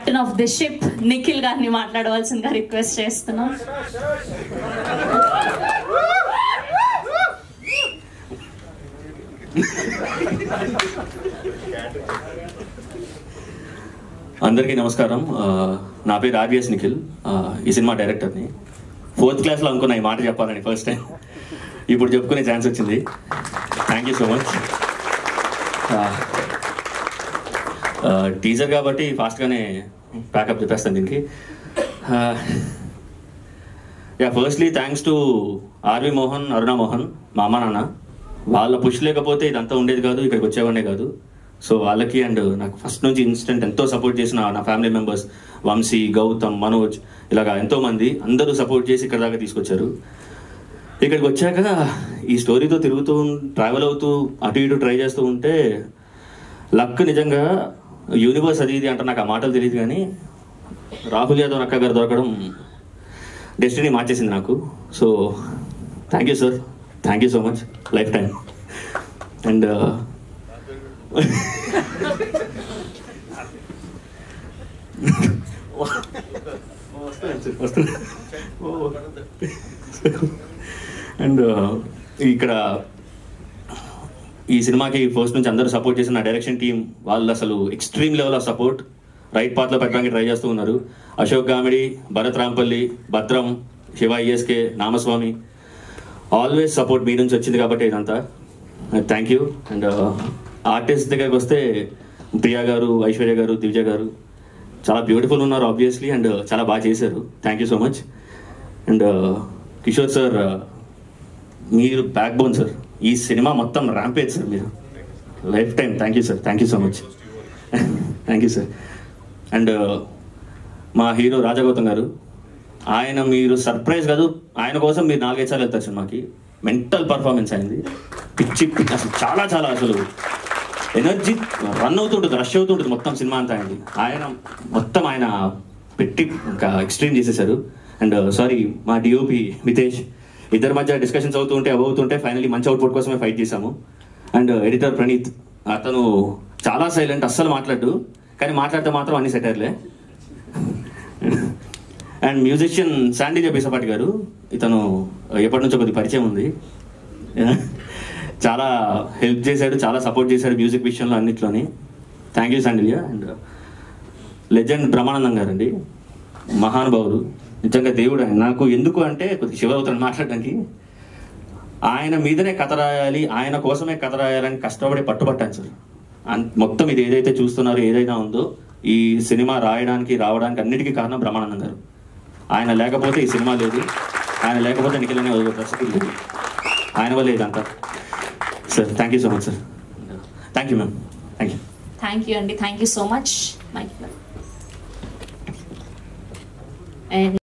Captain of the ship Nikhil గారిని మాట్లాడవలసిందిగా request చేస్తున్నాం. అందరికీ నమస్కారం. నా పేరు ఆర్బిఎస్ నిఖిల్. ఈ సినిమా డైరెక్టర్ని. 4th క్లాస్లో అనుకున్నా ఈ మాట చెప్పాలని ఫస్ట్ టైం. ఇప్పుడు చెప్పుకునే ఛాన్స్ వచ్చింది. Thank you so much. Teaser కాబట్టి ఫాస్ట్గానే ప్యాకప్ చెప్పేస్తాను దీనికి. Firstly thanks to R V Mohan, Aruna Mohan, మా అమ్మ నాన్న. వాళ్ళ పుష్ లేకపోతే ఇదంతా ఉండేది కాదు, ఇక్కడికి వచ్చేవాడే కాదు. సో వాళ్ళకి అండ్ నాకు ఫస్ట్ నుంచి ఇన్స్టెంట్ ఎంతో సపోర్ట్ చేసిన నా ఫ్యామిలీ మెంబర్స్ వంశీ, గౌతమ్, మనోజ్, ఇలాగా ఎంతోమంది అందరూ సపోర్ట్ చేసి ఇక్కడ దాకా తీసుకొచ్చారు. ఇక్కడికి వచ్చాక ఈ స్టోరీతో తిరుగుతూ ట్రావెల్ అవుతూ అటు ఇటు ట్రై చేస్తూ ఉంటే లక్ నిజంగా యూనివర్స్ అది ఇది అంటే నాకు ఆ మాటలు తెలియదు, కానీ రాహుల్ యాదవ్ అక్క గారు దొరకడం డెస్టినీ మార్చేసింది నాకు. So thank you sir, thank you so much, life time. And and ఇక్కడ ఈ సినిమాకి ఫస్ట్ నుంచి అందరూ సపోర్ట్ చేసిన నా డైరెక్షన్ టీం వాళ్ళు అసలు extreme level of support right పాత్లో పెట్టడానికి ట్రై చేస్తూ ఉన్నారు. Ashok Gamidi, Bharath Rampalli, Bhadram, Siva ESK, Namaswami, always support మీ నుంచి వచ్చింది కాబట్టి ఇదంతా థ్యాంక్ యూ. అండ్ ఆర్టిస్ట్ దగ్గరికి వస్తే ప్రియా గారు, ఐశ్వర్య గారు, దివ్య గారు చాలా బ్యూటిఫుల్ ఉన్నారు ఆబ్వియస్లీ, అండ్ చాలా బాగా చేశారు. Thank you so much. And Kishore sir, మీరు బ్యాక్ బోన్ సార్. ఈ సినిమా మొత్తం ర్యాంపేజ్ సార్, మీరు life time. Thank you sir, thank you so much, thank you sir. And మా హీరో రాజగౌతమ్ గారు, ఆయన మీరు సర్ప్రైజ్ కాదు, ఆయన కోసం మీరు 4-5 సార్లు వెళ్తారు సినిమాకి. మెంటల్ పర్ఫార్మెన్స్ అయింది, పిచ్చి అసలు చాలా చాలా అసలు ఎనర్జీ రన్ అవుతుంటుంది, రష్ అవుతుంటుంది మొత్తం సినిమా అంతా. అయింది ఆయన మొత్తం ఆయన పెట్టి ఇంకా ఎక్స్ట్రీమ్ చేసేసారు. అండ్ సారీ మా డిఓపి మితేష్, ఇద్దరి మధ్య డిస్కషన్స్ అవుతుంటే ఫైనలీ మంచి అవుట్పుట్ కోసమే ఫైట్ చేశాము. అండ్ ఎడిటర్ ప్రణీత్, అతను చాలా సైలెంట్, అస్సలు మాట్లాడు, కానీ మాట్లాడితే మాత్రం అన్ని సెటర్లే. అండ్ మ్యూజిషియన్ శాండీ జబీసపాటి గారు, ఇతను ఎప్పటి నుంచో కొద్ది పరిచయం ఉంది, చాలా హెల్ప్ చేశాడు, చాలా సపోర్ట్ చేశాడు మ్యూజిక్ విషయంలో అన్నిట్లోని. Thank you Sandy. And legend Brahmanandam గారండి, మహానుభావుడు, నిజంగా దేవుడు ఆయన నాకు. ఎందుకు అంటే కొద్దిగా శివ అవుతాను మాట్లాడడానికి. ఆయన మీదనే కథ రాయాలి, ఆయన కోసమే కథ రాయాలని కష్టపడి పట్టుబట్టాను సార్. మొత్తం ఇది ఏదైతే చూస్తున్నారో ఏదైనా ఉందో ఈ సినిమా రాయడానికి రావడానికి అన్నిటికీ కారణం బ్రహ్మానందం గారు. ఆయన లేకపోతే ఈ సినిమా లేదు, ఆయన లేకపోతే నిఖిల్ అనే దర్శకుడు లేదు, ఆయన వల్లే ఇదంతా sir. Thank you so much sir. Thank you ma'am. Thank you. Thank you అండి, thank you so much. And